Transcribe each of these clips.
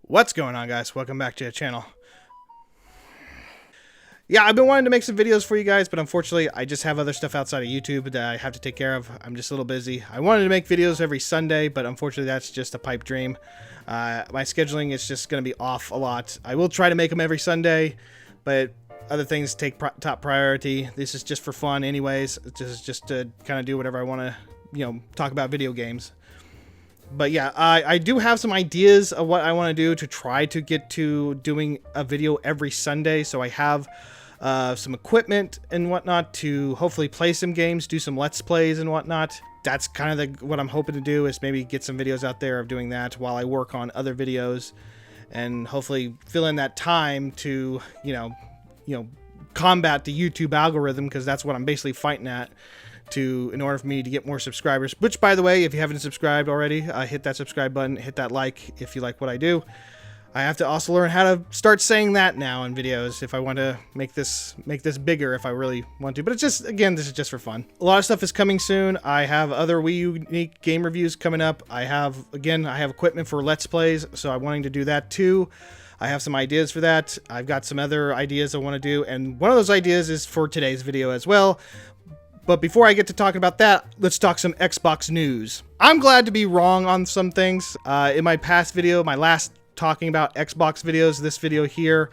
What's going on, guys? Welcome back to the channel. Yeah, I've been wanting to make some videos for you guys, but unfortunately I just have other stuff outside of YouTube that I have to take care of. I'm just a little busy. I wanted to make videos every Sunday, but unfortunately that's just a pipe dream. My scheduling is just going to be off a lot. I will try to make them every Sunday, but other things take top priority. This is just for fun anyways. It's just to kind of do whatever I want to, talk about video games. But yeah, I do have some ideas of what I want to do to try to get to doing a video every Sunday. So I have some equipment and whatnot to hopefully play some games, do some Let's Plays and whatnot. That's kind of what I'm hoping to do, is maybe get some videos out there of doing that while I work on other videos, and hopefully fill in that time to, combat the YouTube algorithm, because that's what I'm basically fighting at. In order for me to get more subscribers, which, by the way, if you haven't subscribed already, hit that subscribe button, hit that like if you like what I do. I have to also learn how to start saying that now in videos if I want to make this bigger, if I really want to. But it's just, again, this is just for fun. A lot of stuff is coming soon. I have other Wii U unique game reviews coming up. I have equipment for Let's Plays, so I'm wanting to do that too. I have some ideas for that. I've got some other ideas I want to do, and one of those ideas is for today's video as well. But before I get to talking about that, let's talk some Xbox news. I'm glad to be wrong on some things. In my past video, my last talking about Xbox videos, this video here,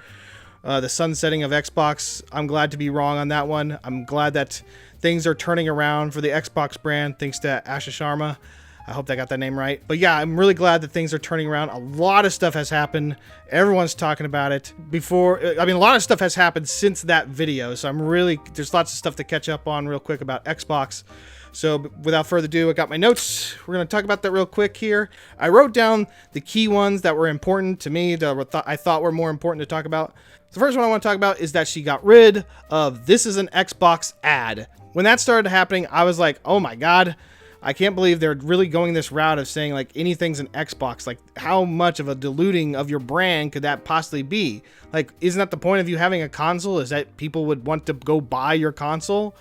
the sunsetting of Xbox, I'm glad to be wrong on that one. I'm glad that things are turning around for the Xbox brand, thanks to Asha Sharma. I hope I got that name right. But yeah, I'm really glad that things are turning around. A lot of stuff has happened. Everyone's talking about it. A lot of stuff has happened since that video. So there's lots of stuff to catch up on real quick about Xbox. So without further ado, I got my notes. We're going to talk about that real quick here. I wrote down the key ones that were important to me, that I thought were more important to talk about. The first one I want to talk about is that she got rid of "This is an Xbox" ad. When that started happening, I was like, oh my God. I can't believe they're really going this route of saying like anything's an Xbox. Like, how much of a diluting of your brand could that possibly be? Like, isn't that the point of you having a console, is that people would want to go buy your console?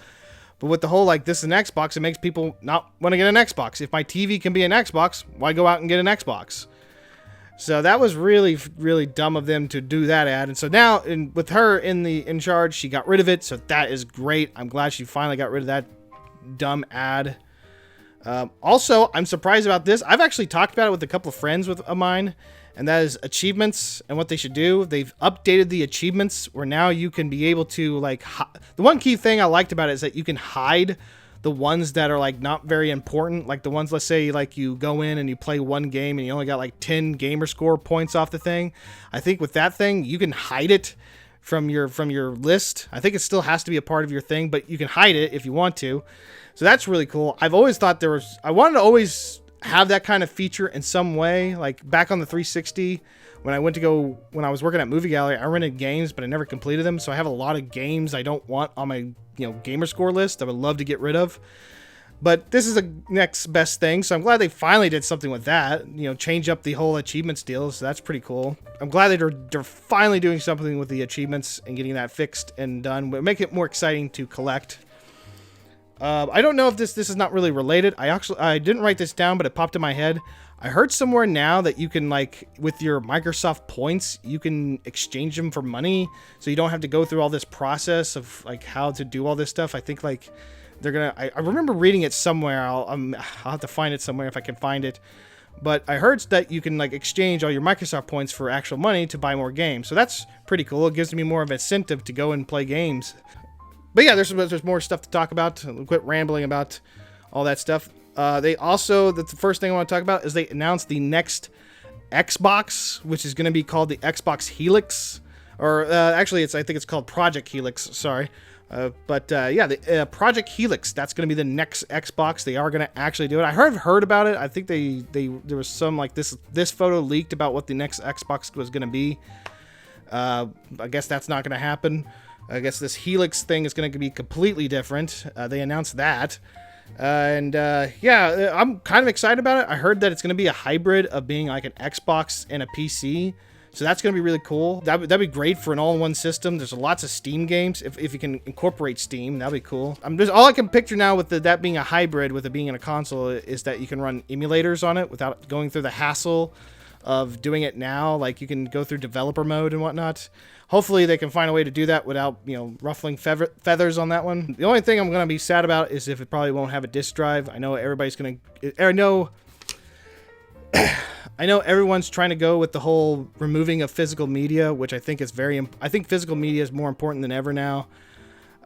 But with the whole like this is an Xbox, it makes people not want to get an Xbox. If my TV can be an Xbox, why go out and get an Xbox? So that was really, really dumb of them to do that ad. And so now, with her in charge, she got rid of it. So that is great. I'm glad she finally got rid of that dumb ad. Also, I'm surprised about this. I've actually talked about it with a couple of friends of mine, and that is achievements and what they should do. They've updated the achievements where now you can be able to like, the one key thing I liked about it is that you can hide the ones that are like not very important. Like the ones, let's say like you go in and you play one game and you only got like 10 gamer score points off the thing. I think with that thing, you can hide it from your list. I think it still has to be a part of your thing, but you can hide it if you want to. So that's really cool. I've always thought I wanted to always have that kind of feature in some way. Like back on the 360, when I was working at Movie Gallery, I rented games, but I never completed them. So I have a lot of games I don't want on my, gamer score list. I would love to get rid of. But this is a next best thing. So I'm glad they finally did something with that, change up the whole achievements deal. So that's pretty cool. I'm glad that they're finally doing something with the achievements and getting that fixed and done. But make it more exciting to collect. I don't know if this is not really related. I didn't write this down, but it popped in my head. I heard somewhere now that you can, like, with your Microsoft points, you can exchange them for money, so you don't have to go through all this process of like how to do all this stuff. I think like they're gonna. I remember reading it somewhere. I'll have to find it somewhere if I can find it. But I heard that you can like exchange all your Microsoft points for actual money to buy more games. So that's pretty cool. It gives me more of an incentive to go and play games. But yeah, there's more stuff to talk about. I'll quit rambling about all that stuff. They also, the first thing I want to talk about is they announced the next Xbox, which is going to be called the Xbox Helix. Or actually, I think it's called Project Helix. Sorry. The Project Helix, that's going to be the next Xbox. They are going to actually do it. I heard about it. I think there was some like this photo leaked about what the next Xbox was going to be. I guess that's not going to happen. I guess this Helix thing is going to be completely different. They announced that. I'm kind of excited about it. I heard that it's going to be a hybrid of being like an Xbox and a PC. So that's going to be really cool. That'd be great for an all-in-one system. There's lots of Steam games. If you can incorporate Steam, that'd be cool. All I can picture now with that being a hybrid with it being in a console is that you can run emulators on it without going through the hassle of doing it now. Like, you can go through developer mode and whatnot. Hopefully they can find a way to do that without, you know, ruffling feathers on that one. The only thing I'm going to be sad about is if it probably won't have a disk drive. I know everybody's going to... I know everyone's trying to go with the whole removing of physical media, which I think is I think physical media is more important than ever now.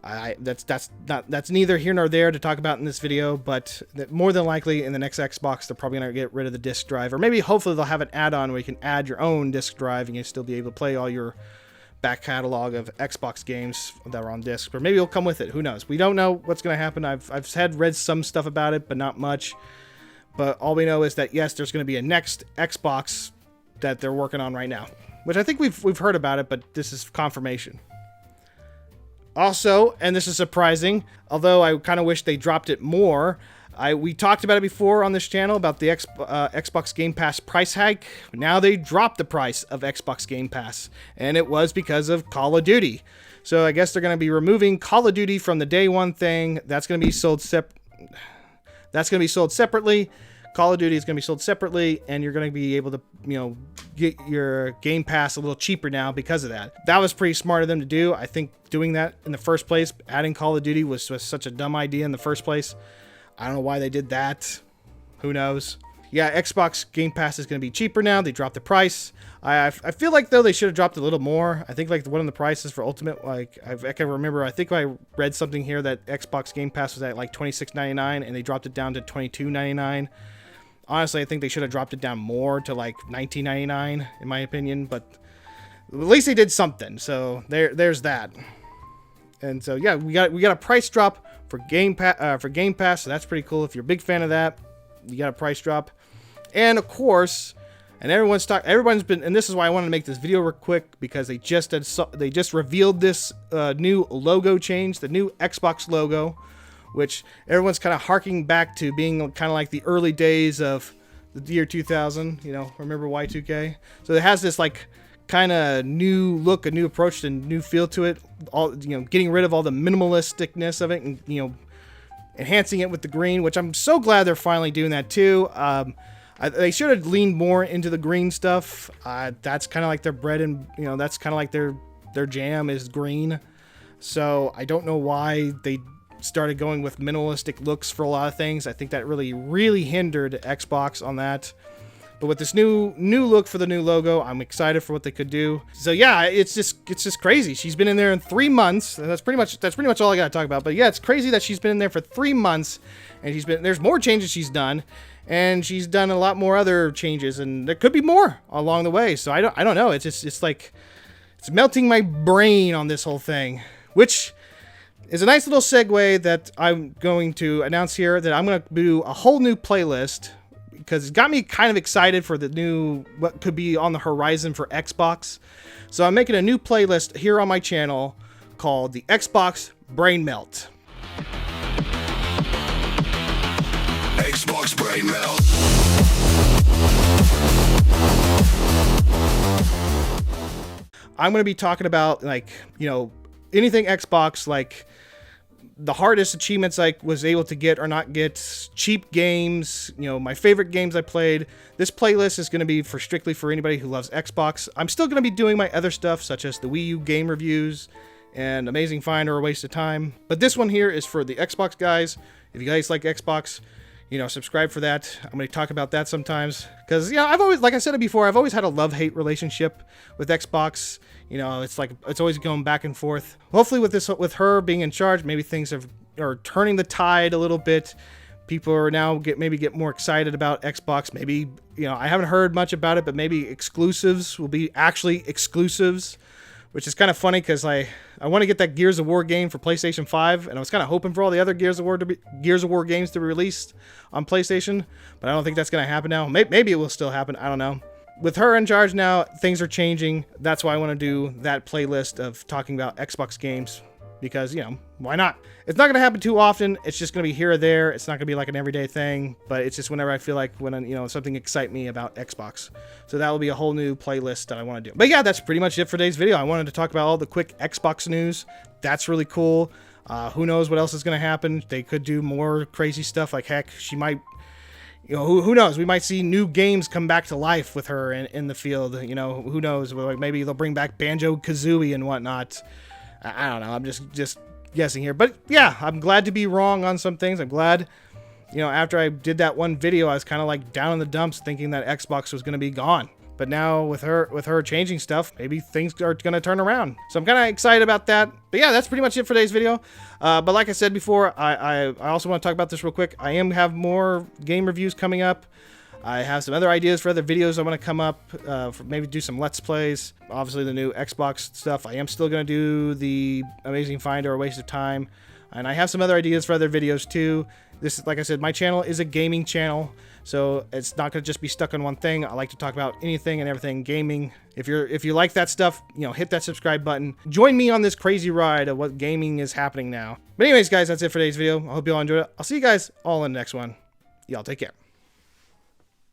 That's neither here nor there to talk about in this video, but more than likely in the next Xbox, they're probably going to get rid of the disk drive, or maybe hopefully they'll have an add-on where you can add your own disk drive and you'll still be able to play all your back catalog of Xbox games that are on disc, or maybe it'll come with it. Who knows? We don't know what's going to happen. I've read some stuff about it, but not much. But all we know is that yes, there's going to be a next Xbox that they're working on right now, which I think we've heard about it, but this is confirmation. Also, and this is surprising, although I kind of wish they dropped it more. We talked about it before on this channel about the Xbox Game Pass price hike. Now they dropped the price of Xbox Game Pass, and it was because of Call of Duty. So I guess they're going to be removing Call of Duty from the day one thing. That's going to be sold separately. Call of Duty is going to be sold separately, and you're going to be able to, you know, get your Game Pass a little cheaper now because of that. That was pretty smart of them to do. I think doing that in the first place, adding Call of Duty was such a dumb idea in the first place. I don't know why they did that. Who knows? Yeah, Xbox Game Pass is going to be cheaper now. They dropped the price. I feel like, though, they should have dropped a little more. I think, like, one of the prices for Ultimate, like, I can remember, I think I read something here that Xbox Game Pass was at, like, $26.99, and they dropped it down to $22.99. Honestly, I think they should have dropped it down more to, like, $19.99, in my opinion, but at least they did something. So there's that. And so yeah, we got a price drop for Game Pass, so that's pretty cool. If you're a big fan of that, you got a price drop. And of course, and everyone's been, and this is why I wanted to make this video real quick, because they just revealed this new logo change, the new Xbox logo, which everyone's kind of harking back to being kind of like the early days of the year 2000, you know, remember Y2K? So it has this like kind of new look, a new approach, and new feel to it. All, you know, getting rid of all the minimalisticness of it, and, you know, enhancing it with the green, which I'm so glad they're finally doing that too. They should have leaned more into the green stuff. That's kind of like their bread, and, you know, that's kind of like their jam is green. So I don't know why they started going with minimalistic looks for a lot of things. I think that really hindered Xbox on that. But with this new look for the new logo, I'm excited for what they could do. So yeah, it's just crazy. She's been in there in 3 months, and that's pretty much all I gotta talk about. But yeah, it's crazy that she's been in there for 3 months, and there's more changes she's done, and she's done a lot more other changes, and there could be more along the way. So I don't know. It's like it's melting my brain on this whole thing, which is a nice little segue that I'm going to announce here, that I'm going to do a whole new playlist, because it's got me kind of excited for the new, what could be on the horizon for Xbox. So I'm making a new playlist here on my channel called the Xbox Brain Melt. Xbox Brain Melt. I'm going to be talking about, like, you know, anything Xbox, like the hardest achievements I was able to get or not get, cheap games, you know, my favorite games I played. This playlist is going to be strictly for anybody who loves Xbox. I'm still going to be doing my other stuff, such as the Wii U game reviews and Amazing Find or A Waste of Time. But this one here is for the Xbox guys. If you guys like Xbox, you know, subscribe for that. I'm going to talk about that sometimes, because, you know, I've always, like I said it before, I've always had a love-hate relationship with Xbox. You know, it's like, it's always going back and forth. Hopefully with her being in charge, maybe things are turning the tide a little bit. People are now maybe get more excited about Xbox. Maybe, you know, I haven't heard much about it, but maybe exclusives will be actually exclusives, which is kind of funny, because I want to get that Gears of War game for PlayStation 5, and I was kind of hoping for all the other Gears of War games to be released on PlayStation, but I don't think that's going to happen now. Maybe it will still happen. I don't know. With her in charge now, things are changing. That's why I want to do that playlist of talking about Xbox games, because, you know, why not? It's not going to happen too often. It's just going to be here or there. It's not going to be like an everyday thing, but it's just whenever I feel like, when, you know, something excites me about Xbox. So that will be a whole new playlist that I want to do. But yeah, that's pretty much it for today's video. I wanted to talk about all the quick Xbox news. That's really cool. Who knows what else is going to happen? They could do more crazy stuff. Like, heck, she might, you know, who knows? We might see new games come back to life with her in the field. You know, who knows? Like maybe they'll bring back Banjo-Kazooie and whatnot. I don't know. I'm just guessing here. But yeah, I'm glad to be wrong on some things. I'm glad, you know, after I did that one video, I was kind of like down in the dumps thinking that Xbox was going to be gone. But now with her changing stuff, maybe things are going to turn around. So I'm kind of excited about that. But yeah, that's pretty much it for today's video. But like I said before, I also want to talk about this real quick. I am have more game reviews coming up. I have some other ideas for other videos I want to come up. Maybe do some Let's Plays. Obviously the new Xbox stuff. I am still going to do the Amazing Find or A Waste of Time. And I have some other ideas for other videos too. This, like I said, my channel is a gaming channel, so it's not going to just be stuck on one thing. I like to talk about anything and everything gaming. If you like that stuff, you know, hit that subscribe button. Join me on this crazy ride of what gaming is happening now. But anyways, guys, that's it for today's video. I hope you all enjoyed it. I'll see you guys all in the next one. Y'all take care.